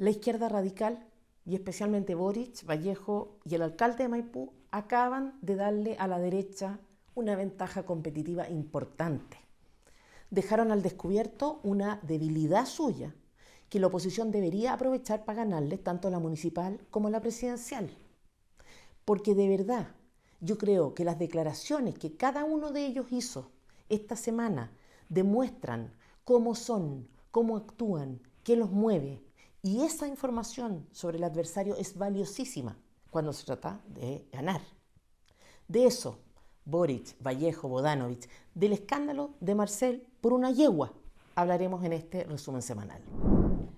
La izquierda radical, y especialmente Boric, Vallejo y el alcalde de Maipú, acaban de darle a la derecha una ventaja competitiva importante. Dejaron al descubierto una debilidad suya que la oposición debería aprovechar para ganarle tanto la municipal como la presidencial. Porque de verdad, yo creo que las declaraciones que cada uno de ellos hizo esta semana demuestran cómo son, cómo actúan, qué los mueve. Y esa información sobre el adversario es valiosísima cuando se trata de ganar. De eso, Boric, Vallejo, Bodanovich, del escándalo de Marcel por una yegua, hablaremos en este resumen semanal.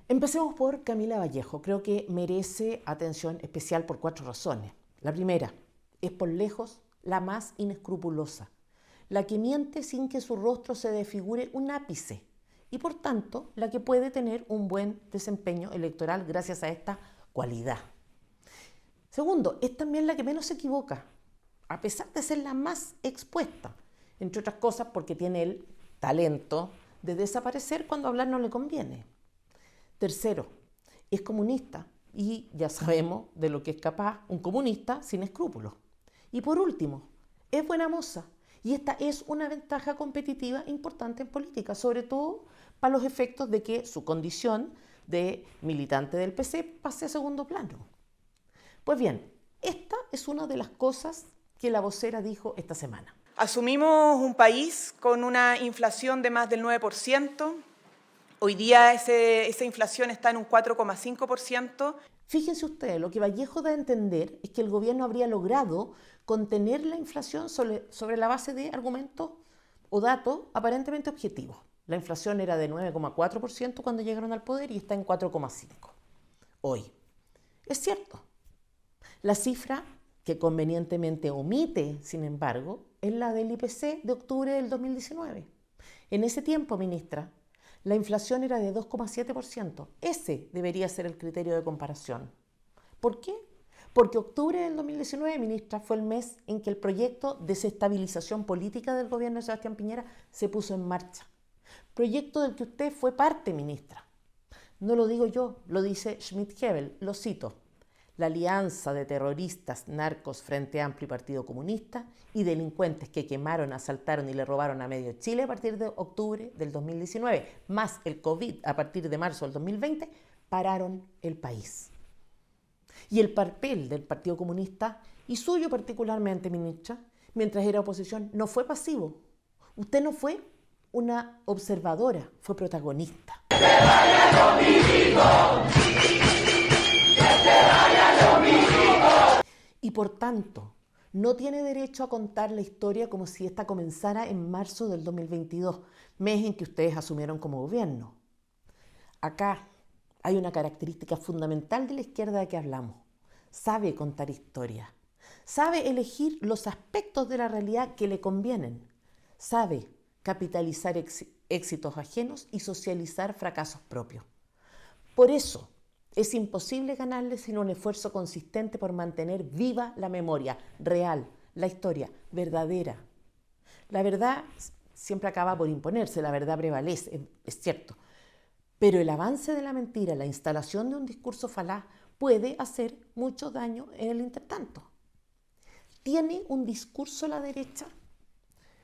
Empecemos por Camila Vallejo. Creo que merece atención especial por 4 razones. La primera, es por lejos la más inescrupulosa, la que miente sin que su rostro se desfigure un ápice y por tanto la que puede tener un buen desempeño electoral gracias a esta cualidad. Segundo, es también la que menos se equivoca, a pesar de ser la más expuesta, entre otras cosas porque tiene el talento de desaparecer cuando hablar no le conviene. Tercero, es comunista y ya sabemos de lo que es capaz un comunista sin escrúpulos. Y por último, es buena moza y esta es una ventaja competitiva importante en política, sobre todo para los efectos de que su condición de militante del PC pase a segundo plano. Pues bien, esta es una de las cosas que la vocera dijo esta semana. Asumimos un país con una inflación de más del 9%. Hoy día esa inflación está en un 4,5%. Fíjense ustedes, lo que Vallejo da a entender es que el gobierno habría logrado contener la inflación sobre la base de argumentos o datos aparentemente objetivos. La inflación era de 9,4% cuando llegaron al poder y está en 4,5% hoy. Es cierto. La cifra que convenientemente omite, sin embargo, es la del IPC de octubre del 2019. En ese tiempo, ministra, la inflación era de 2,7%. Ese debería ser el criterio de comparación. ¿Por qué? Porque octubre del 2019, ministra, fue el mes en que el proyecto de desestabilización política del gobierno de Sebastián Piñera se puso en marcha. Proyecto del que usted fue parte, ministra. No lo digo yo, lo dice Schmidt-Hebel, lo cito. La alianza de terroristas, narcos, Frente Amplio y Partido Comunista y delincuentes que quemaron, asaltaron y le robaron a medio Chile a partir de octubre del 2019, más el COVID a partir de marzo del 2020, pararon el país. Y el papel del Partido Comunista, y suyo particularmente, ministra, mientras era oposición, no fue pasivo. Usted no fue una observadora, fue protagonista. ¡Que se vayan los milicos! Y por tanto, no tiene derecho a contar la historia como si esta comenzara en marzo del 2022, mes en que ustedes asumieron como gobierno. Acá hay una característica fundamental de la izquierda de que hablamos. Sabe contar historias, sabe elegir los aspectos de la realidad que le convienen, sabe capitalizar éxitos ajenos y socializar fracasos propios. Por eso, es imposible ganarle sin un esfuerzo consistente por mantener viva la memoria real, la historia verdadera. La verdad siempre acaba por imponerse, la verdad prevalece, es cierto. Pero el avance de la mentira, la instalación de un discurso falaz, puede hacer mucho daño en el intertanto. ¿Tiene un discurso la derecha?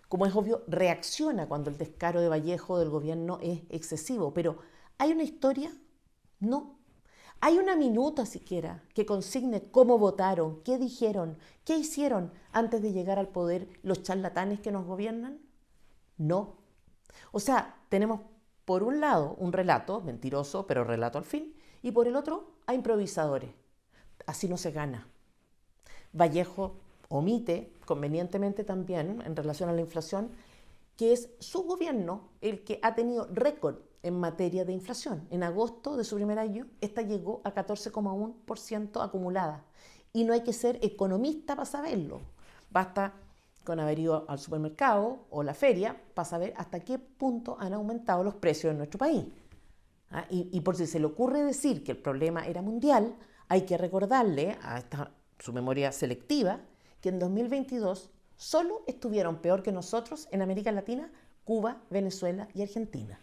Como es obvio, reacciona cuando el descaro de Vallejo del gobierno es excesivo, pero ¿hay una historia? No. ¿Hay una minuta siquiera que consigne cómo votaron, qué dijeron, qué hicieron antes de llegar al poder los charlatanes que nos gobiernan? No. O sea, tenemos por un lado un relato mentiroso, pero relato al fin, y por el otro a improvisadores. Así no se gana. Vallejo omite convenientemente también en relación a la inflación que es su gobierno el que ha tenido récord en materia de inflación. En agosto de su primer año, esta llegó a 14,1% acumulada. Y no hay que ser economista para saberlo. Basta con haber ido al supermercado o la feria para saber hasta qué punto han aumentado los precios en nuestro país. Y por si se le ocurre decir que el problema era mundial, hay que recordarle a su memoria selectiva que en 2022 solo estuvieron peor que nosotros en América Latina, Cuba, Venezuela y Argentina.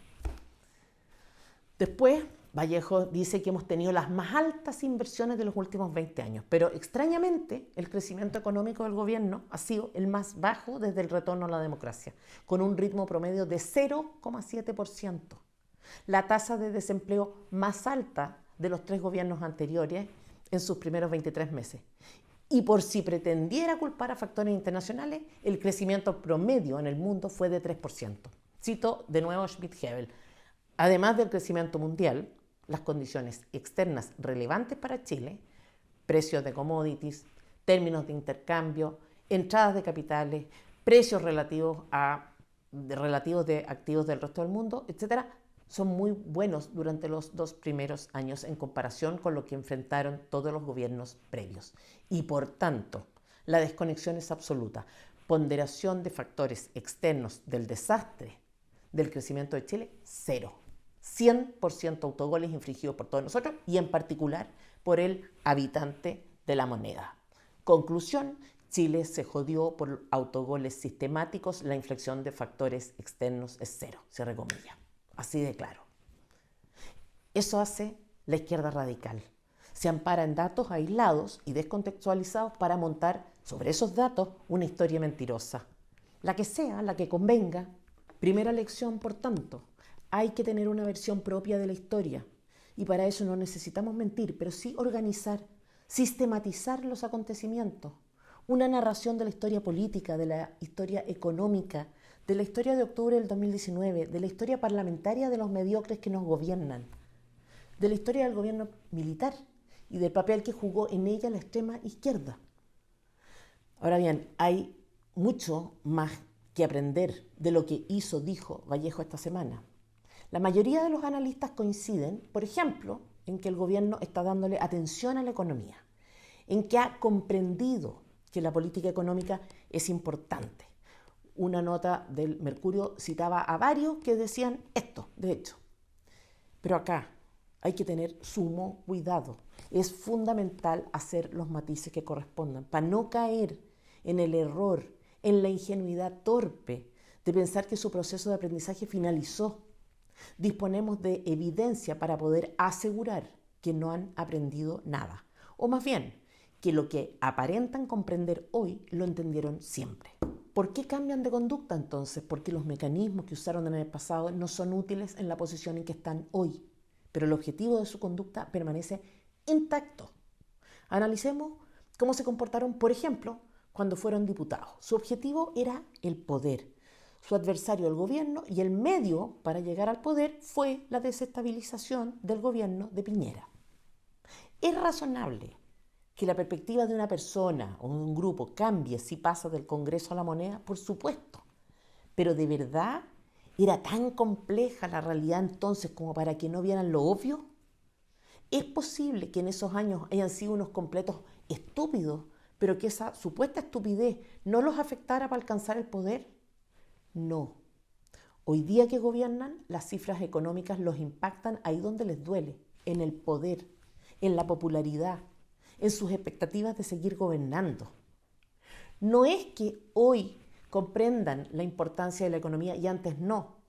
Después Vallejo dice que hemos tenido las más altas inversiones de los últimos 20 años, pero extrañamente el crecimiento económico del gobierno ha sido el más bajo desde el retorno a la democracia, con un ritmo promedio de 0,7%. La tasa de desempleo más alta de los 3 gobiernos anteriores en sus primeros 23 meses. Y por si pretendiera culpar a factores internacionales, el crecimiento promedio en el mundo fue de 3%. Cito de nuevo Schmidt-Hebel. Además del crecimiento mundial, las condiciones externas relevantes para Chile, precios de commodities, términos de intercambio, entradas de capitales, precios relativos de activos del resto del mundo, etc., son muy buenos durante los 2 primeros años en comparación con lo que enfrentaron todos los gobiernos previos. Y por tanto, la desconexión es absoluta. Ponderación de factores externos del desastre del crecimiento de Chile, 0. 100% autogoles infligidos por todos nosotros y en particular por el habitante de la moneda. Conclusión, Chile se jodió por autogoles sistemáticos, la inflexión de factores externos es 0, cierre comillas. Así de claro. Eso hace la izquierda radical. Se ampara en datos aislados y descontextualizados para montar sobre esos datos una historia mentirosa. La que sea, la que convenga. Primera lección, por tanto. Hay que tener una versión propia de la historia y para eso no necesitamos mentir, pero sí organizar, sistematizar los acontecimientos. Una narración de la historia política, de la historia económica, de la historia de octubre del 2019, de la historia parlamentaria de los mediocres que nos gobiernan, de la historia del gobierno militar y del papel que jugó en ella la extrema izquierda. Ahora bien, hay mucho más que aprender de lo que dijo Vallejo esta semana. La mayoría de los analistas coinciden, por ejemplo, en que el gobierno está dándole atención a la economía, en que ha comprendido que la política económica es importante. Una nota del Mercurio citaba a varios que decían esto, de hecho. Pero acá hay que tener sumo cuidado. Es fundamental hacer los matices que correspondan para no caer en el error, en la ingenuidad torpe de pensar que su proceso de aprendizaje finalizó. Disponemos de evidencia para poder asegurar que no han aprendido nada. O más bien, que lo que aparentan comprender hoy lo entendieron siempre. ¿Por qué cambian de conducta entonces? Porque los mecanismos que usaron en el pasado no son útiles en la posición en que están hoy. Pero el objetivo de su conducta permanece intacto. Analicemos cómo se comportaron, por ejemplo, cuando fueron diputados. Su objetivo era el poder. Su adversario, el gobierno, y el medio para llegar al poder fue la desestabilización del gobierno de Piñera. ¿Es razonable que la perspectiva de una persona o de un grupo cambie si pasa del Congreso a la moneda? Por supuesto. Pero ¿de verdad era tan compleja la realidad entonces como para que no vieran lo obvio? ¿Es posible que en esos años hayan sido unos completos estúpidos, pero que esa supuesta estupidez no los afectara para alcanzar el poder? No. Hoy día que gobiernan, las cifras económicas los impactan ahí donde les duele, en el poder, en la popularidad, en sus expectativas de seguir gobernando. No es que hoy comprendan la importancia de la economía y antes no.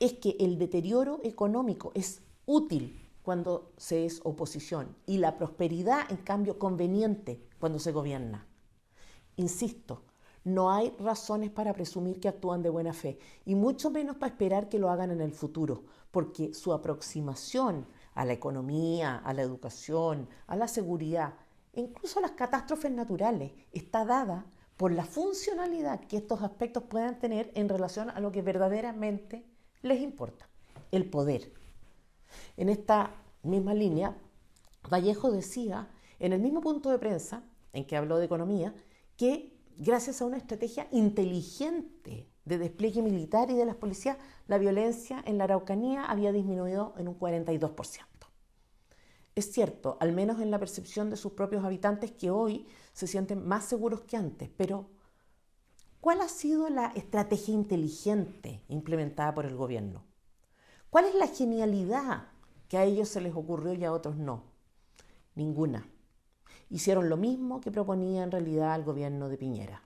Es que el deterioro económico es útil cuando se es oposición y la prosperidad, en cambio, conveniente cuando se gobierna. Insisto, no hay razones para presumir que actúan de buena fe y mucho menos para esperar que lo hagan en el futuro, porque su aproximación a la economía, a la educación, a la seguridad, incluso a las catástrofes naturales, está dada por la funcionalidad que estos aspectos puedan tener en relación a lo que verdaderamente les importa, el poder. En esta misma línea, Vallejo decía, en el mismo punto de prensa en que habló de economía, que gracias a una estrategia inteligente de despliegue militar y de las policías, la violencia en la Araucanía había disminuido en un 42%. Es cierto, al menos en la percepción de sus propios habitantes, que hoy se sienten más seguros que antes, pero ¿cuál ha sido la estrategia inteligente implementada por el gobierno? ¿Cuál es la genialidad que a ellos se les ocurrió y a otros no? Ninguna. Hicieron lo mismo que proponía en realidad el gobierno de Piñera.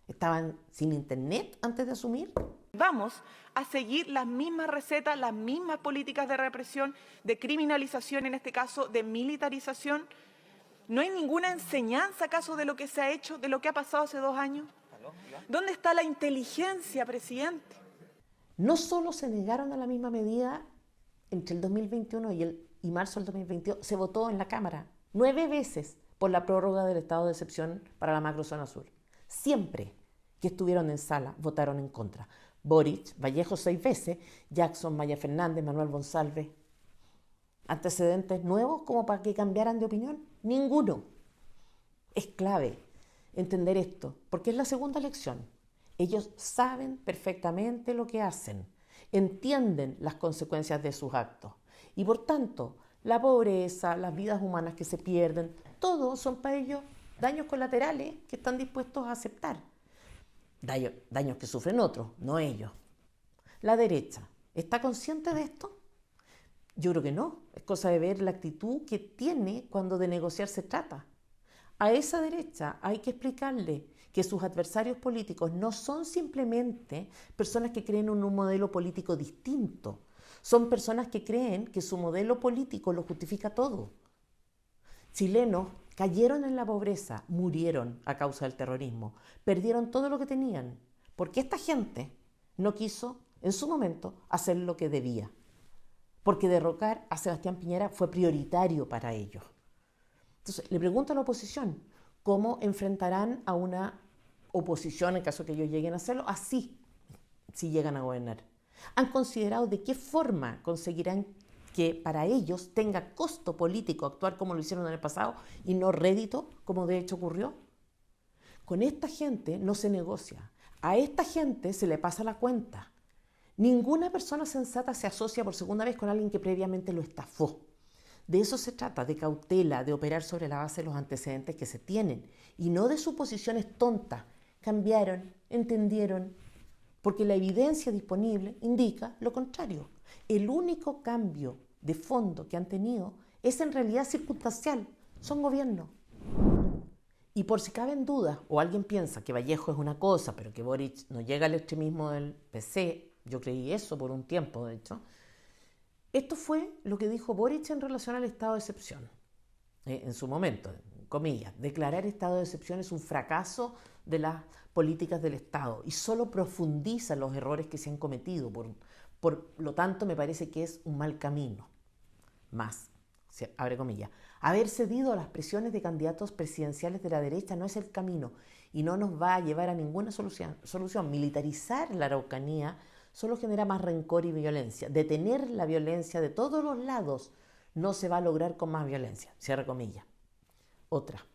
¿Estaban sin internet antes de asumir? Vamos a seguir las mismas recetas, las mismas políticas de represión, de criminalización, en este caso de militarización. ¿No hay ninguna enseñanza acaso de lo que se ha hecho, de lo que ha pasado hace 2 años? ¿Dónde está la inteligencia, presidente? No solo se negaron a la misma medida entre el 2021 y marzo del 2022, se votó en la Cámara 9 veces por la prórroga del estado de excepción para la macrozona sur. Siempre que estuvieron en sala votaron en contra. Boric, Vallejo 6 veces, Jackson, Maya Fernández, Manuel González. ¿Antecedentes nuevos como para que cambiaran de opinión? Ninguno. Es clave entender esto, porque es la segunda elección. Ellos saben perfectamente lo que hacen, entienden las consecuencias de sus actos y por tanto la pobreza, las vidas humanas que se pierden, todo son para ellos daños colaterales que están dispuestos a aceptar. Daños que sufren otros, no ellos. La derecha, ¿está consciente de esto? Yo creo que no. Es cosa de ver la actitud que tiene cuando de negociar se trata. A esa derecha hay que explicarle que sus adversarios políticos no son simplemente personas que creen en un modelo político distinto. Son personas que creen que su modelo político lo justifica todo. Chilenos cayeron en la pobreza, murieron a causa del terrorismo, perdieron todo lo que tenían, porque esta gente no quiso, en su momento, hacer lo que debía. Porque derrocar a Sebastián Piñera fue prioritario para ellos. Entonces, le pregunto a la oposición, ¿cómo enfrentarán a una oposición, en caso que ellos lleguen a hacerlo, así, si llegan a gobernar? ¿Han considerado de qué forma conseguirán que para ellos tenga costo político actuar como lo hicieron en el pasado y no rédito, como de hecho ocurrió? Con esta gente no se negocia. A esta gente se le pasa la cuenta. Ninguna persona sensata se asocia por segunda vez con alguien que previamente lo estafó. De eso se trata, de cautela, de operar sobre la base de los antecedentes que se tienen y no de suposiciones tontas. Cambiaron, entendieron, porque la evidencia disponible indica lo contrario. El único cambio de fondo que han tenido es en realidad circunstancial, son gobierno. Y por si caben dudas, o alguien piensa que Vallejo es una cosa, pero que Boric no llega al extremismo del PC, yo creí eso por un tiempo, de hecho. Esto fue lo que dijo Boric en relación al estado de excepción. En su momento, comillas, declarar estado de excepción es un fracaso de las políticas del Estado y solo profundiza los errores que se han cometido. Por lo tanto, me parece que es un mal camino. Más, abre comillas, haber cedido a las presiones de candidatos presidenciales de la derecha no es el camino y no nos va a llevar a ninguna solución. Militarizar la Araucanía solo genera más rencor y violencia. Detener la violencia de todos los lados no se va a lograr con más violencia. Cierra comillas. Otra.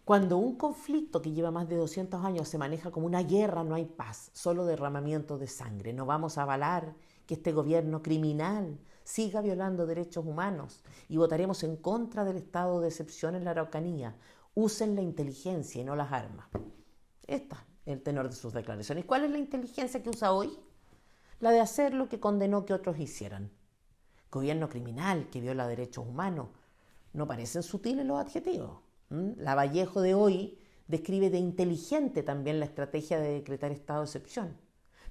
Cuando un conflicto que lleva más de 200 años se maneja como una guerra, no hay paz, solo derramamiento de sangre. No vamos a avalar que este gobierno criminal siga violando derechos humanos y votaremos en contra del estado de excepción en la Araucanía. Usen la inteligencia y no las armas. Este es el tenor de sus declaraciones. ¿Cuál es la inteligencia que usa hoy? La de hacer lo que condenó que otros hicieran. Gobierno criminal que viola derechos humanos. ¿No parecen sutiles los adjetivos? La Vallejo de hoy describe de inteligente también la estrategia de decretar estado de excepción.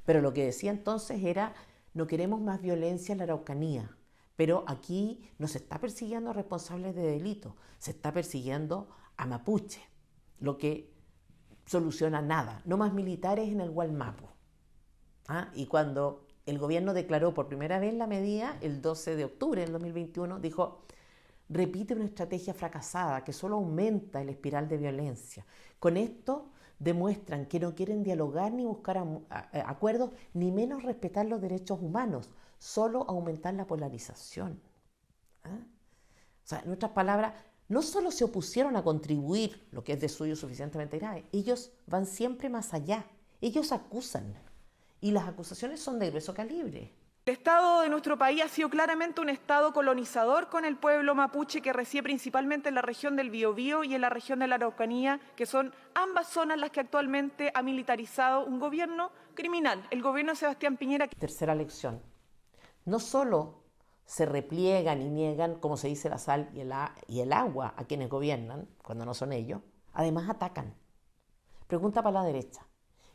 Pero lo que decía entonces era, no queremos más violencia en la Araucanía, pero aquí no se está persiguiendo a responsables de delitos, se está persiguiendo a mapuche, lo que soluciona nada, no más militares en el Gualmapu. Y cuando el gobierno declaró por primera vez la medida, el 12 de octubre del 2021, dijo, repite una estrategia fracasada que solo aumenta el espiral de violencia. Con esto demuestran que no quieren dialogar ni buscar acuerdos, ni menos respetar los derechos humanos, solo aumentar la polarización. O sea, en otras palabras, no solo se opusieron a contribuir, lo que es de suyo suficientemente grave, ellos van siempre más allá, ellos acusan, y las acusaciones son de grueso calibre. El Estado de nuestro país ha sido claramente un Estado colonizador con el pueblo mapuche que reside principalmente en la región del Biobío y en la región de la Araucanía, que son ambas zonas las que actualmente ha militarizado un gobierno criminal, el gobierno de Sebastián Piñera. Tercera lección. No solo se repliegan y niegan, como se dice, la sal y el agua a quienes gobiernan, cuando no son ellos, además atacan. Pregunta para la derecha.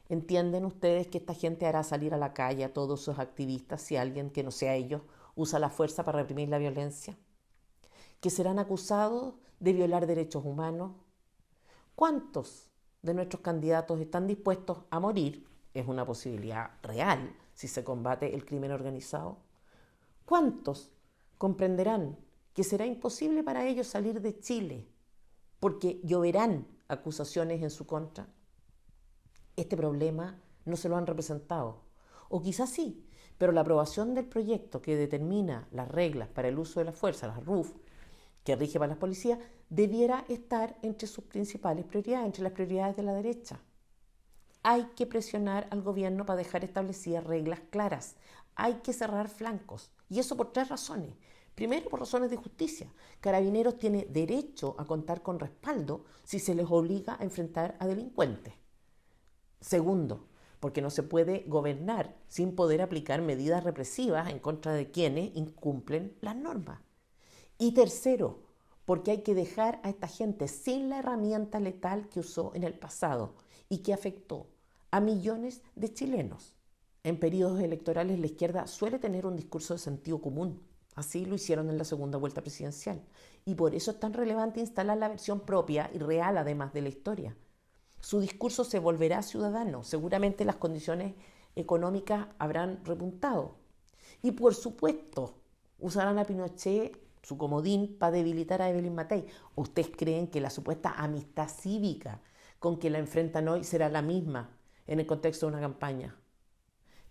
¿Entienden ustedes que esta gente hará salir a la calle a todos sus activistas si alguien que no sea ellos usa la fuerza para reprimir la violencia? ¿Que serán acusados de violar derechos humanos? ¿Cuántos de nuestros candidatos están dispuestos a morir? Es una posibilidad real si se combate el crimen organizado. ¿Cuántos comprenderán que será imposible para ellos salir de Chile porque lloverán acusaciones en su contra? Este problema no se lo han representado, o quizás sí, pero la aprobación del proyecto que determina las reglas para el uso de la fuerza, las RUF, que rige para las policías, debiera estar entre sus principales prioridades, entre las prioridades de la derecha. Hay que presionar al gobierno para dejar establecidas reglas claras. Hay que cerrar flancos, y eso por 3 razones. Primero, por razones de justicia. Carabineros tiene derecho a contar con respaldo si se les obliga a enfrentar a delincuentes. Segundo, porque no se puede gobernar sin poder aplicar medidas represivas en contra de quienes incumplen las normas. Y tercero, porque hay que dejar a esta gente sin la herramienta letal que usó en el pasado y que afectó a millones de chilenos. En periodos electorales la izquierda suele tener un discurso de sentido común. Así lo hicieron en la segunda vuelta presidencial. Y por eso es tan relevante instalar la versión propia y real además de la historia. Su discurso se volverá ciudadano. Seguramente las condiciones económicas habrán repuntado. Y por supuesto, usarán a Pinochet, su comodín, para debilitar a Evelyn Matei. ¿Ustedes creen que la supuesta amistad cívica con que la enfrentan hoy será la misma en el contexto de una campaña?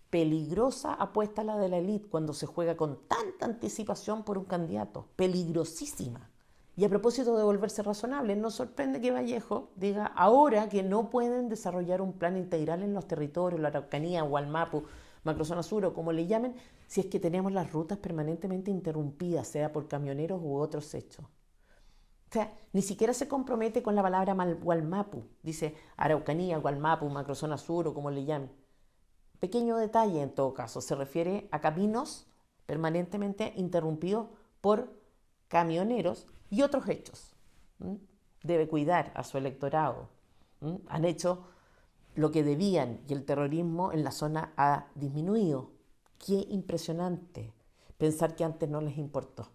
Peligrosa apuesta la de la élite cuando se juega con tanta anticipación por un candidato. Peligrosísima. Y a propósito de volverse razonable, nos sorprende que Vallejo diga ahora que no pueden desarrollar un plan integral en los territorios, la Araucanía, Gualmapu, Macrozona Sur o como le llamen, si es que tenemos las rutas permanentemente interrumpidas, sea por camioneros u otros hechos. O sea, ni siquiera se compromete con la palabra Gualmapu. Dice Araucanía, Gualmapu, Macrozona Sur o como le llamen. Pequeño detalle en todo caso, se refiere a caminos permanentemente interrumpidos por camioneros y otros hechos. Debe cuidar a su electorado. Han hecho lo que debían y el terrorismo en la zona ha disminuido. Qué impresionante pensar que antes no les importó.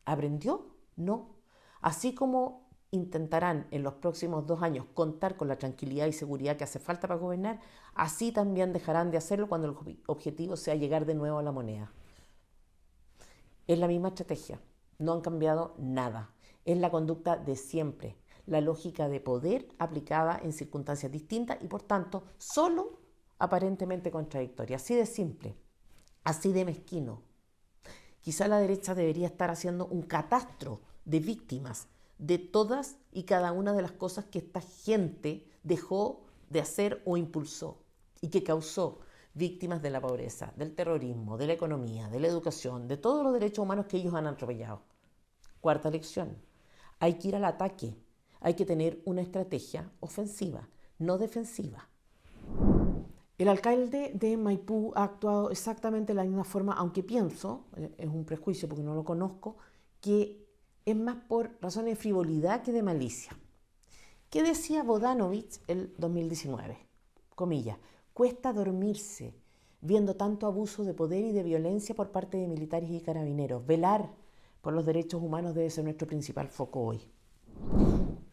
¿Aprendió? No. Así como intentarán en los próximos 2 años contar con la tranquilidad y seguridad que hace falta para gobernar, así también dejarán de hacerlo cuando el objetivo sea llegar de nuevo a la moneda. Es la misma estrategia. No han cambiado nada. Es la conducta de siempre, la lógica de poder aplicada en circunstancias distintas y por tanto solo aparentemente contradictoria. Así de simple, así de mezquino. Quizá la derecha debería estar haciendo un catastro de víctimas de todas y cada una de las cosas que esta gente dejó de hacer o impulsó y que causó víctimas de la pobreza, del terrorismo, de la economía, de la educación, de todos los derechos humanos que ellos han atropellado. Cuarta lección, hay que ir al ataque, hay que tener una estrategia ofensiva, no defensiva. El alcalde de Maipú ha actuado exactamente de la misma forma, aunque pienso, es un prejuicio porque no lo conozco, que es más por razones de frivolidad que de malicia. ¿Qué decía Bodanovich el 2019? Comillas, cuesta dormirse viendo tanto abuso de poder y de violencia por parte de militares y carabineros. Velar por los derechos humanos debe ser nuestro principal foco hoy.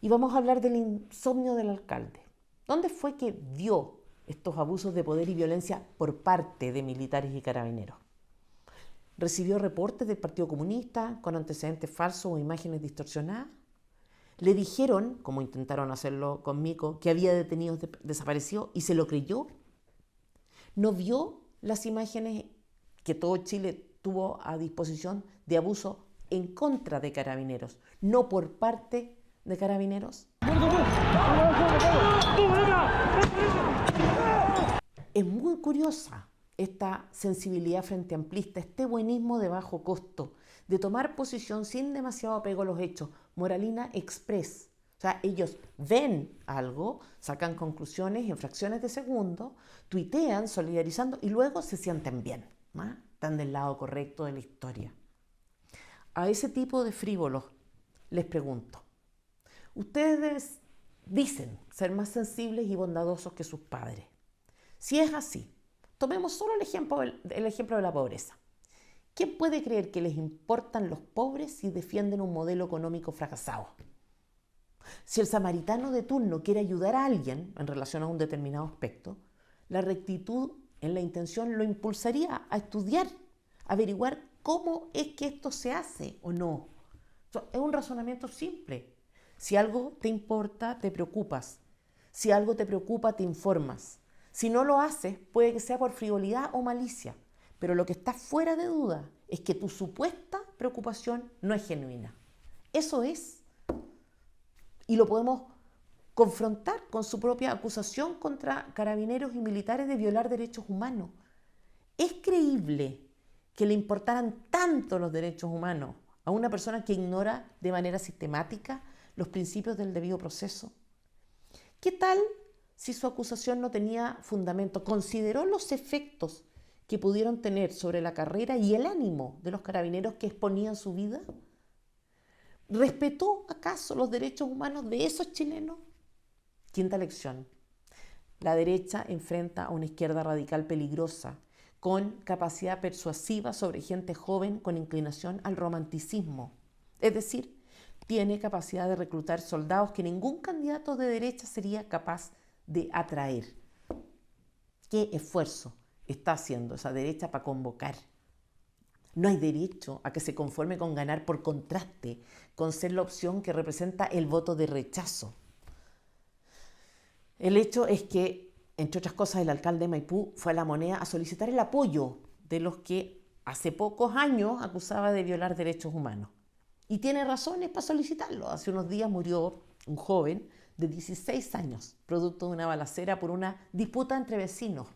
Y vamos a hablar del insomnio del alcalde. ¿Dónde fue que vio estos abusos de poder y violencia por parte de militares y carabineros? ¿Recibió reportes del Partido Comunista con antecedentes falsos o imágenes distorsionadas? ¿Le dijeron, como intentaron hacerlo con Mico, que había detenidos desaparecidos y se lo creyó? ¿No vio las imágenes que todo Chile tuvo a disposición de abuso en contra de carabineros, no por parte de carabineros? Es muy curiosa esta sensibilidad frente amplista, este buenismo de bajo costo, de tomar posición sin demasiado apego a los hechos, moralina express. O sea, ellos ven algo, sacan conclusiones en fracciones de segundo, tuitean solidarizando y luego se sienten bien, ¿no? Están del lado correcto de la historia. A ese tipo de frívolos les pregunto, ustedes dicen ser más sensibles y bondadosos que sus padres. Si es así, tomemos solo el ejemplo de la pobreza. ¿Quién puede creer que les importan los pobres si defienden un modelo económico fracasado? Si el samaritano de turno quiere ayudar a alguien en relación a un determinado aspecto, la rectitud en la intención lo impulsaría a estudiar, a averiguar cómo es que esto se hace o no. Es un razonamiento simple. Si algo te importa, te preocupas. Si algo te preocupa, te informas. Si no lo haces, puede que sea por frivolidad o malicia, pero lo que está fuera de duda es que tu supuesta preocupación no es genuina. Eso es. Y lo podemos confrontar con su propia acusación contra carabineros y militares de violar derechos humanos. ¿Es creíble que le importaran tanto los derechos humanos a una persona que ignora de manera sistemática los principios del debido proceso? ¿Qué tal si su acusación no tenía fundamento? ¿Consideró los efectos que pudieron tener sobre la carrera y el ánimo de los carabineros que exponían su vida? ¿Respetó acaso los derechos humanos de esos chilenos? Quinta lección. La derecha enfrenta a una izquierda radical peligrosa, con capacidad persuasiva sobre gente joven con inclinación al romanticismo. Es decir, tiene capacidad de reclutar soldados que ningún candidato de derecha sería capaz de atraer. ¿Qué esfuerzo está haciendo esa derecha para convocar? No hay derecho a que se conforme con ganar por contraste, con ser la opción que representa el voto de rechazo. El hecho es que, entre otras cosas, el alcalde de Maipú fue a La Moneda a solicitar el apoyo de los que hace pocos años acusaba de violar derechos humanos. Y tiene razones para solicitarlo. Hace unos días murió un joven de 16 años, producto de una balacera por una disputa entre vecinos.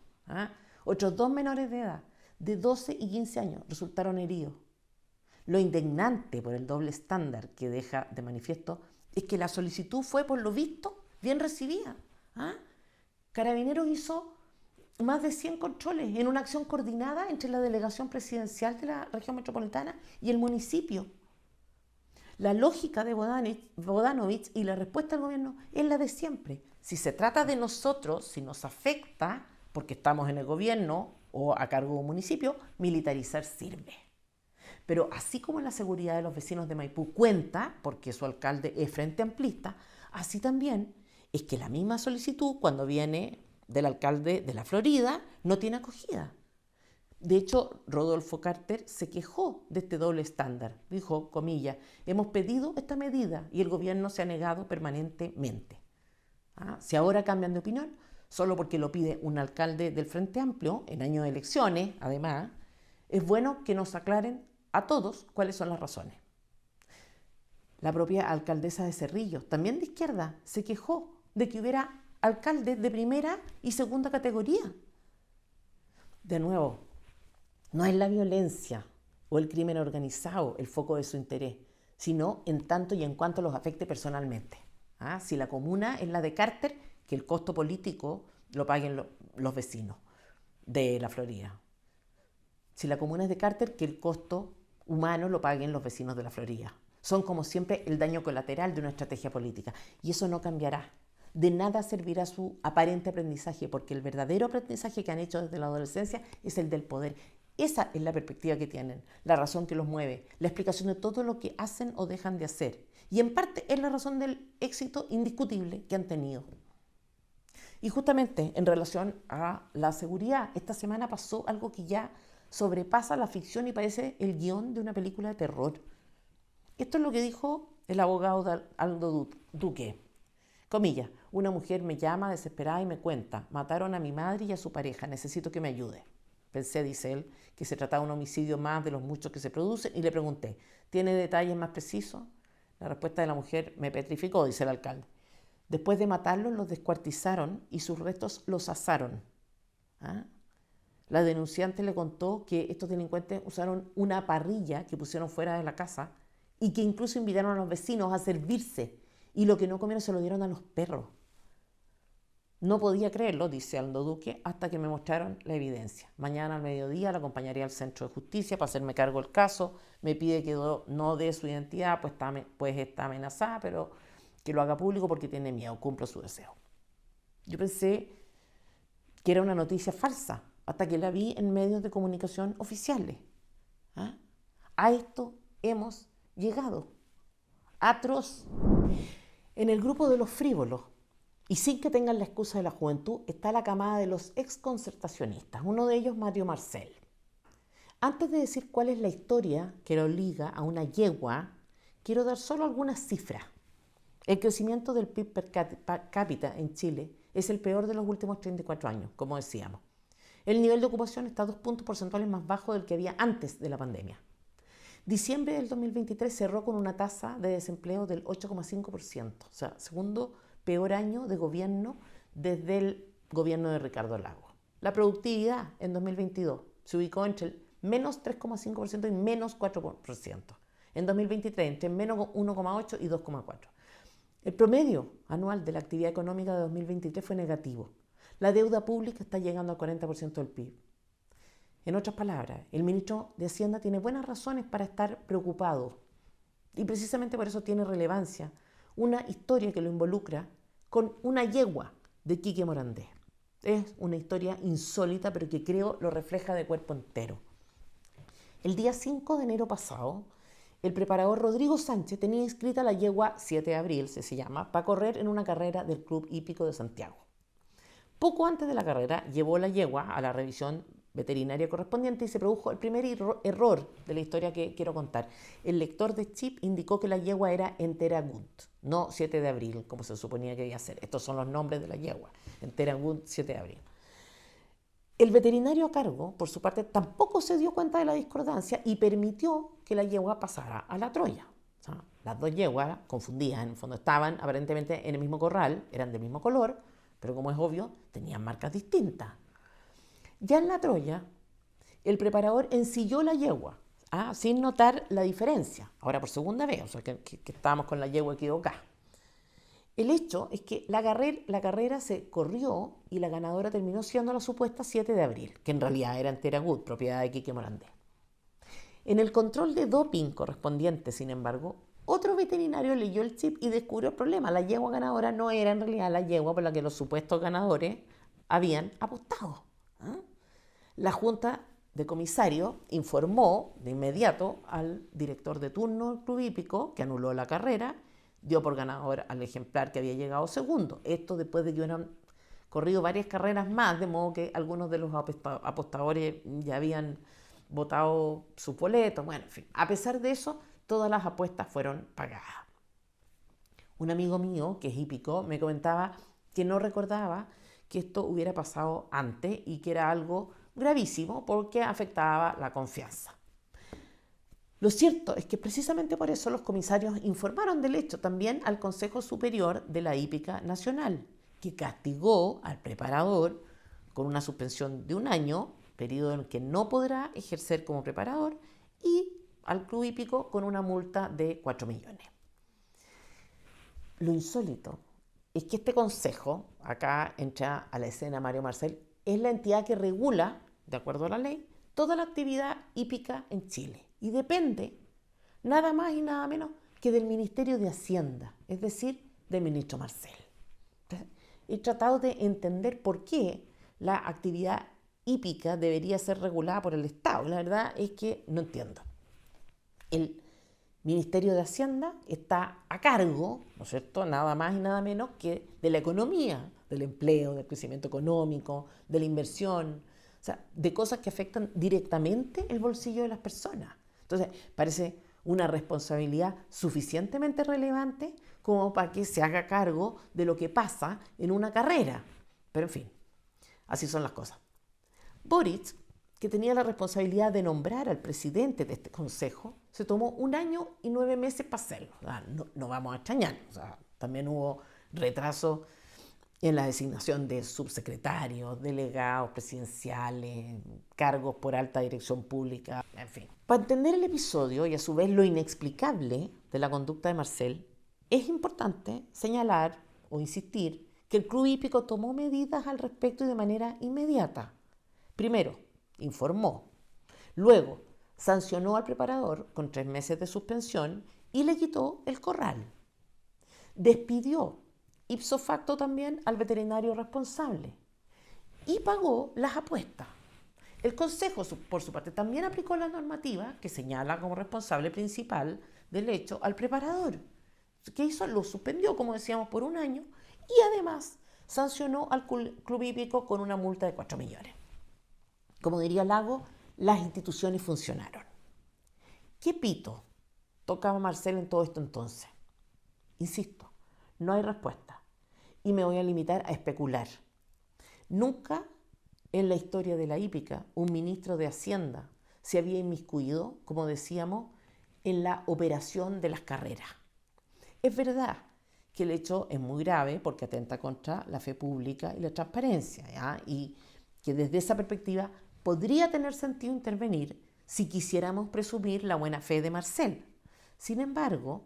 Otros 2 menores de edad, de 12 y 15 años, resultaron heridos. Lo indignante por el doble estándar que deja de manifiesto es que la solicitud fue, por lo visto, bien recibida. Carabineros hizo más de 100 controles en una acción coordinada entre la delegación presidencial de la región metropolitana y el municipio. La lógica de Bodanovich y la respuesta del gobierno es la de siempre. Si se trata de nosotros, si nos afecta, porque estamos en el gobierno o a cargo de un municipio, militarizar sirve. Pero así como la seguridad de los vecinos de Maipú cuenta, porque su alcalde es frente amplista, así también es que la misma solicitud, cuando viene del alcalde de la Florida, no tiene acogida. De hecho, Rodolfo Carter se quejó de este doble estándar. Dijo, comillas, hemos pedido esta medida y el gobierno se ha negado permanentemente. Si ahora cambian de opinión, solo porque lo pide un alcalde del Frente Amplio, en año de elecciones, además, es bueno que nos aclaren a todos cuáles son las razones. La propia alcaldesa de Cerrillos, también de izquierda, se quejó de que hubiera alcaldes de primera y segunda categoría. De nuevo, no es la violencia o el crimen organizado el foco de su interés, sino en tanto y en cuanto los afecte personalmente. Si la comuna es la de Carter, que el costo político lo paguen los vecinos de la Florida. Si la comuna es de Carter, que el costo humano lo paguen los vecinos de la Florida. Son, como siempre, el daño colateral de una estrategia política. Y eso no cambiará. De nada servirá su aparente aprendizaje, porque el verdadero aprendizaje que han hecho desde la adolescencia es el del poder. Esa es la perspectiva que tienen, la razón que los mueve, la explicación de todo lo que hacen o dejan de hacer. Y en parte es la razón del éxito indiscutible que han tenido. Y justamente en relación a la seguridad, esta semana pasó algo que ya sobrepasa la ficción y parece el guión de una película de terror. Esto es lo que dijo el abogado de Aldo Duque. Comillas, una mujer me llama desesperada y me cuenta, mataron a mi madre y a su pareja, necesito que me ayude. Pensé, dice él, que se trataba de un homicidio más de los muchos que se producen y le pregunté, ¿tiene detalles más precisos? La respuesta de la mujer me petrificó, dice el alcalde. Después de matarlos, los descuartizaron y sus restos los asaron. La denunciante le contó que estos delincuentes usaron una parrilla que pusieron fuera de la casa y que incluso invitaron a los vecinos a servirse y lo que no comieron se lo dieron a los perros. No podía creerlo, dice Aldo Duque, hasta que me mostraron la evidencia. Mañana al mediodía la acompañaría al Centro de Justicia para hacerme cargo del caso. Me pide que no dé su identidad, pues está amenazada, pero que lo haga público porque tiene miedo, cumplo su deseo. Yo pensé que era una noticia falsa, hasta que la vi en medios de comunicación oficiales. ¿Ah? A esto hemos llegado. Atroz. En el grupo de los frívolos, y sin que tengan la excusa de la juventud, está la camada de los exconcertacionistas, uno de ellos Mario Marcel. Antes de decir cuál es la historia que lo liga a una yegua, quiero dar solo algunas cifras. El crecimiento del PIB per cápita en Chile es el peor de los últimos 34 años, como decíamos. El nivel de ocupación está 2 puntos porcentuales más bajo del que había antes de la pandemia. Diciembre del 2023 cerró con una tasa de desempleo del 8,5%, o sea, segundo peor año de gobierno desde el gobierno de Ricardo Lagos. La productividad en 2022 se ubicó entre el menos 3,5% y menos 4%. En 2023 entre menos 1,8% y 2,4%. El promedio anual de la actividad económica de 2023 fue negativo. La deuda pública está llegando al 40% del PIB. En otras palabras, el ministro de Hacienda tiene buenas razones para estar preocupado. Y precisamente por eso tiene relevancia una historia que lo involucra con una yegua de Quique Morandé. Es una historia insólita, pero que creo lo refleja de cuerpo entero. El día 5 de enero pasado, el preparador Rodrigo Sánchez tenía inscrita la yegua 7 de abril, se llama, para correr en una carrera del Club Hípico de Santiago. Poco antes de la carrera, llevó la yegua a la revisión veterinaria correspondiente y se produjo el primer error de la historia que quiero contar. El lector de chip indicó que la yegua era Enteragut, no 7 de abril, como se suponía que debía ser. Estos son los nombres de la yegua, Enteragut 7 de abril. El veterinario a cargo, por su parte, tampoco se dio cuenta de la discordancia y permitió que la yegua pasara a la Troya. O sea, las dos yeguas, confundidas, en el fondo estaban aparentemente en el mismo corral, eran del mismo color, pero como es obvio, tenían marcas distintas. Ya en la Troya, el preparador ensilló la yegua, sin notar la diferencia. Ahora por segunda vez, o sea que estábamos con la yegua equivocada. El hecho es que la carrera se corrió y la ganadora terminó siendo la supuesta 7 de abril, que en realidad era Enteragut, propiedad de Quique Morandé. En el control de doping correspondiente, sin embargo, otro veterinario leyó el chip y descubrió el problema. La yegua ganadora no era en realidad la yegua por la que los supuestos ganadores habían apostado. La Junta de Comisarios informó de inmediato al director de turno del Club Hípico, que anuló la carrera, dio por ganador al ejemplar que había llegado segundo. Esto después de que hubieran corrido varias carreras más, de modo que algunos de los apostadores ya habían votado su boleto. Bueno, en fin, a pesar de eso, todas las apuestas fueron pagadas. Un amigo mío, que es hípico, me comentaba que no recordaba que esto hubiera pasado antes y que era algo gravísimo porque afectaba la confianza. Lo cierto es que precisamente por eso los comisarios informaron del hecho también al Consejo Superior de la Hípica Nacional, que castigó al preparador con una suspensión de 1 año, periodo en el que no podrá ejercer como preparador, y al Club Hípico con una multa de 4 millones. Lo insólito es que este consejo, acá entra a la escena Mario Marcel, es la entidad que regula, de acuerdo a la ley, toda la actividad hípica en Chile. Y depende nada más y nada menos que del Ministerio de Hacienda, es decir, del ministro Marcel. Entonces, he tratado de entender por qué la actividad hípica debería ser regulada por el Estado. La verdad es que no entiendo. El Ministerio de Hacienda está a cargo, ¿no es cierto?, nada más y nada menos que de la economía, del empleo, del crecimiento económico, de la inversión, o sea, de cosas que afectan directamente el bolsillo de las personas. Entonces, parece una responsabilidad suficientemente relevante como para que se haga cargo de lo que pasa en una carrera. Pero en fin, así son las cosas. Boric, que tenía la responsabilidad de nombrar al presidente de este consejo, se tomó 1 año y 9 meses para hacerlo. No vamos a extrañar. O sea, también hubo retraso en la designación de subsecretarios, delegados presidenciales, cargos por alta dirección pública, en fin. Para entender el episodio y a su vez lo inexplicable de la conducta de Marcel, es importante señalar o insistir que el Club Hípico tomó medidas al respecto y de manera inmediata. Primero, informó. Luego, sancionó al preparador con 3 meses de suspensión y le quitó el corral. Despidió ipso facto también al veterinario responsable. y pagó las apuestas. El Consejo, por su parte, también aplicó la normativa que señala como responsable principal del hecho al preparador. ¿Qué hizo? Lo suspendió, como decíamos, por un año y además sancionó al Club Hípico con una multa de 4 millones. Como diría Lago, las instituciones funcionaron. ¿Qué pito tocaba Marcel en todo esto entonces? Insisto, no hay respuesta y me voy a limitar a especular. Nunca en la historia de la hípica un ministro de Hacienda se había inmiscuido, como decíamos, en la operación de las carreras. Es verdad que el hecho es muy grave porque atenta contra la fe pública y la transparencia, ¿ya? Y que desde esa perspectiva podría tener sentido intervenir si quisiéramos presumir la buena fe de Marcel. Sin embargo,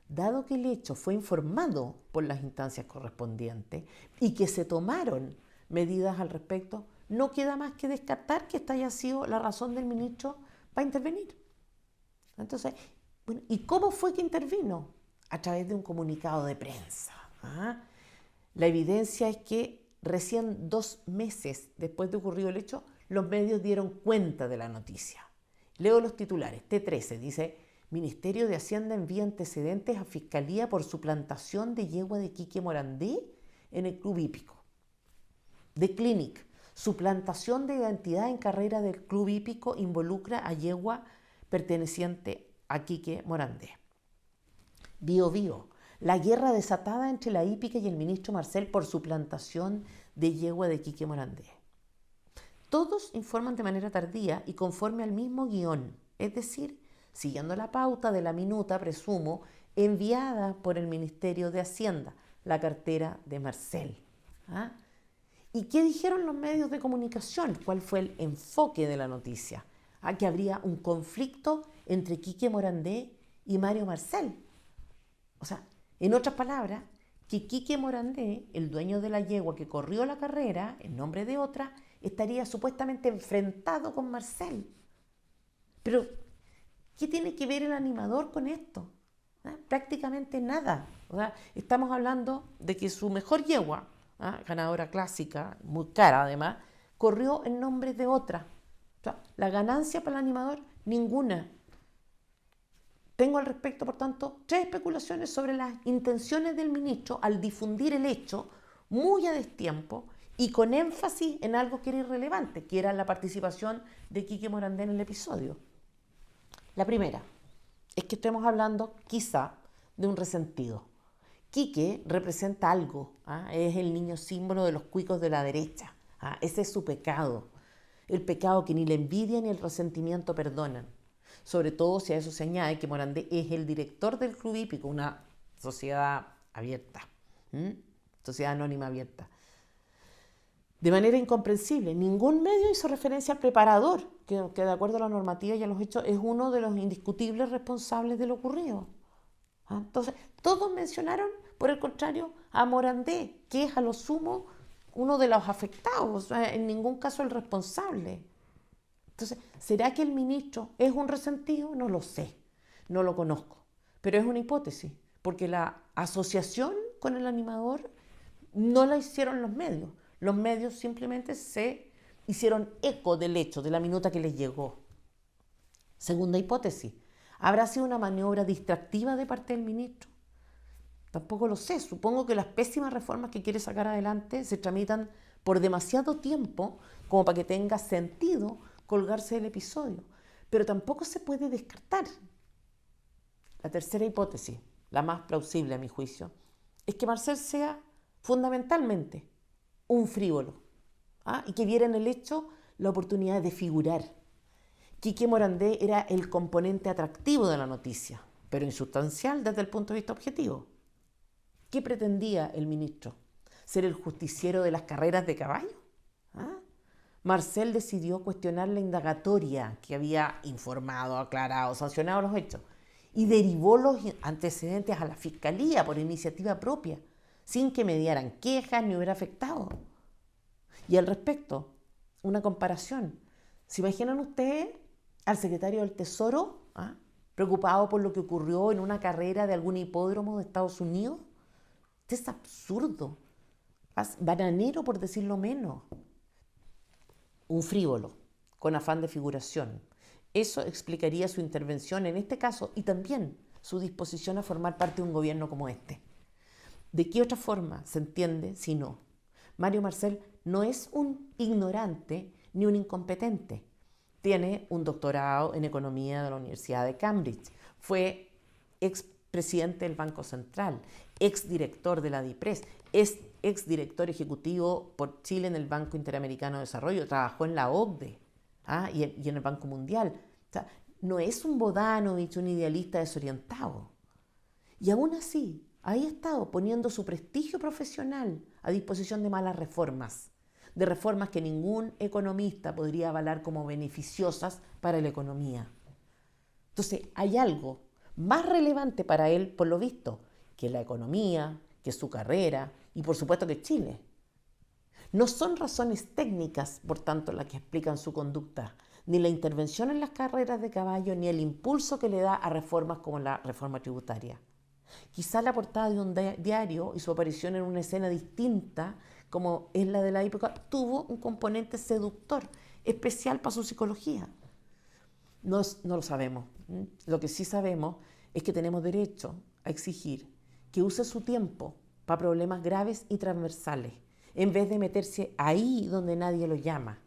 dado que el hecho fue informado por las instancias correspondientes y que se tomaron medidas al respecto, no queda más que descartar que esta haya sido la razón del ministro para intervenir. Entonces, bueno, ¿y cómo fue que intervino? A través de un comunicado de prensa. ¿Ah? La evidencia es que recién 2 meses después de ocurrido el hecho, los medios dieron cuenta de la noticia. Leo los titulares. T13 dice: Ministerio de Hacienda envía antecedentes a Fiscalía por suplantación de yegua de Quique Morandé en el Club Hípico. The Clinic: suplantación de identidad en carrera del Club Hípico involucra a yegua perteneciente a Quique Morandé. Bio Bio: la guerra desatada entre la hípica y el ministro Marcel por suplantación de yegua de Quique Morandé. Todos informan de manera tardía y conforme al mismo guión, es decir, siguiendo la pauta de la minuta, presumo, enviada por el Ministerio de Hacienda, la cartera de Marcel. ¿Ah? ¿Y qué dijeron los medios de comunicación? ¿Cuál fue el enfoque de la noticia? Que habría un conflicto entre Quique Morandé y Mario Marcel. O sea, en otras palabras, que Quique Morandé, el dueño de la yegua que corrió la carrera en nombre de otra, estaría supuestamente enfrentado con Marcel. Pero, ¿qué tiene que ver el animador con esto? Prácticamente nada. O sea, estamos hablando de que su mejor yegua, ganadora clásica, muy cara además, corrió en nombre de otra. O sea, la ganancia para el animador, ninguna. Tengo al respecto, por tanto, 3 especulaciones sobre las intenciones del ministro al difundir el hecho muy a destiempo y con énfasis en algo que era irrelevante, que era la participación de Quique Morandé en el episodio. La primera es que estemos hablando quizá de un resentido. Quique representa algo, es el niño símbolo de los cuicos de la derecha. Ese es su pecado, el pecado que ni la envidia ni el resentimiento perdonan. Sobre todo si a eso se añade que Morandé es el director del Club Hípico, una sociedad abierta, sociedad anónima abierta. De manera incomprensible, ningún medio hizo referencia al preparador, que de acuerdo a la normativa y a los hechos es uno de los indiscutibles responsables de lo ocurrido. Entonces, todos mencionaron, por el contrario, a Morandé, que es a lo sumo uno de los afectados, en ningún caso el responsable. Entonces, ¿será que el ministro es un resentido? No lo sé, no lo conozco, pero es una hipótesis, porque la asociación con el animador no la hicieron los medios. Los medios simplemente se hicieron eco del hecho, de la minuta que les llegó. Segunda hipótesis, ¿habrá sido una maniobra distractiva de parte del ministro? Tampoco lo sé. Supongo que las pésimas reformas que quiere sacar adelante se tramitan por demasiado tiempo como para que tenga sentido colgarse del episodio. Pero tampoco se puede descartar. La tercera hipótesis, la más plausible a mi juicio, es que Marcel sea fundamentalmente un frívolo, y que viera en el hecho la oportunidad de figurar. Quique Morandé era el componente atractivo de la noticia, pero insustancial desde el punto de vista objetivo. ¿Qué pretendía el ministro? ¿Ser el justiciero de las carreras de caballo? Marcel decidió cuestionar la indagatoria que había informado, aclarado, sancionado los hechos y derivó los antecedentes a la fiscalía por iniciativa propia, sin que mediaran quejas ni hubiera afectado. Y al respecto, una comparación. ¿Se imaginan ustedes al secretario del Tesoro preocupado por lo que ocurrió en una carrera de algún hipódromo de Estados Unidos? Esto es absurdo, bananero por decirlo menos. un frívolo, con afán de figuración. Eso explicaría su intervención en este caso y también su disposición a formar parte de un gobierno como este. ¿De qué otra forma se entiende si no? Mario Marcel no es un ignorante ni un incompetente. Tiene un doctorado en economía de la Universidad de Cambridge. Fue expresidente del Banco Central, exdirector de la DIPRES, es exdirector ejecutivo por Chile en el Banco Interamericano de Desarrollo, trabajó en la OCDE y en el Banco Mundial. O sea, no es un Bodanovich, un idealista desorientado. Y aún así, ahí ha estado poniendo su prestigio profesional a disposición de malas reformas, de reformas que ningún economista podría avalar como beneficiosas para la economía. Entonces, hay algo más relevante para él, por lo visto, que la economía, que su carrera y por supuesto que Chile. No son razones técnicas, por tanto, las que explican su conducta, ni la intervención en las carreras de caballo, ni el impulso que le da a reformas como la reforma tributaria. Quizá la portada de un diario y su aparición en una escena distinta, como es la de la época, tuvo un componente seductor, especial para su psicología. No lo sabemos. Lo que sí sabemos es que tenemos derecho a exigir que use su tiempo para problemas graves y transversales, en vez de meterse ahí donde nadie lo llama.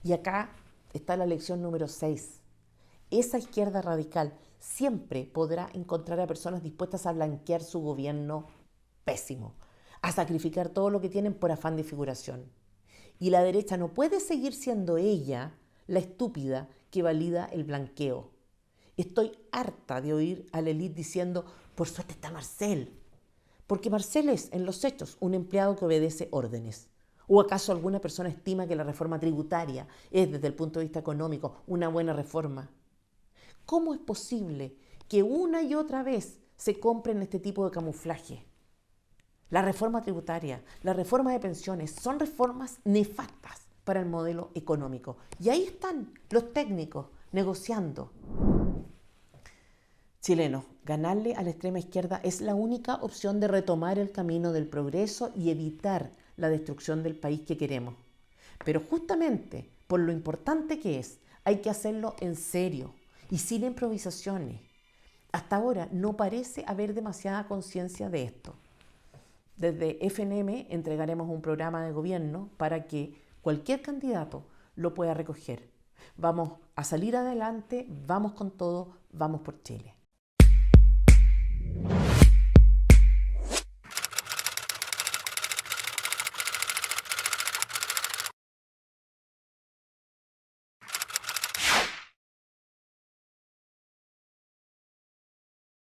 Y acá está la lección número 6. Esa izquierda radical siempre podrá encontrar a personas dispuestas a blanquear su gobierno pésimo, a sacrificar todo lo que tienen por afán de figuración. Y la derecha no puede seguir siendo ella la estúpida que valida el blanqueo. Estoy harta de oír a la élite diciendo, por suerte está Marcel, porque Marcel es, en los hechos, un empleado que obedece órdenes. ¿O acaso alguna persona estima que la reforma tributaria es, desde el punto de vista económico, una buena reforma? ¿Cómo es posible que una y otra vez se compren este tipo de camuflaje? La reforma tributaria, la reforma de pensiones son reformas nefastas para el modelo económico. Y ahí están los técnicos negociando. Chilenos, ganarle a la extrema izquierda es la única opción de retomar el camino del progreso y evitar la destrucción del país que queremos. Pero justamente por lo importante que es, hay que hacerlo en serio y sin improvisaciones. Hasta ahora no parece haber demasiada conciencia de esto. Desde FNM entregaremos un programa de gobierno para que cualquier candidato lo pueda recoger. Vamos a salir adelante, vamos con todo, vamos por Chile.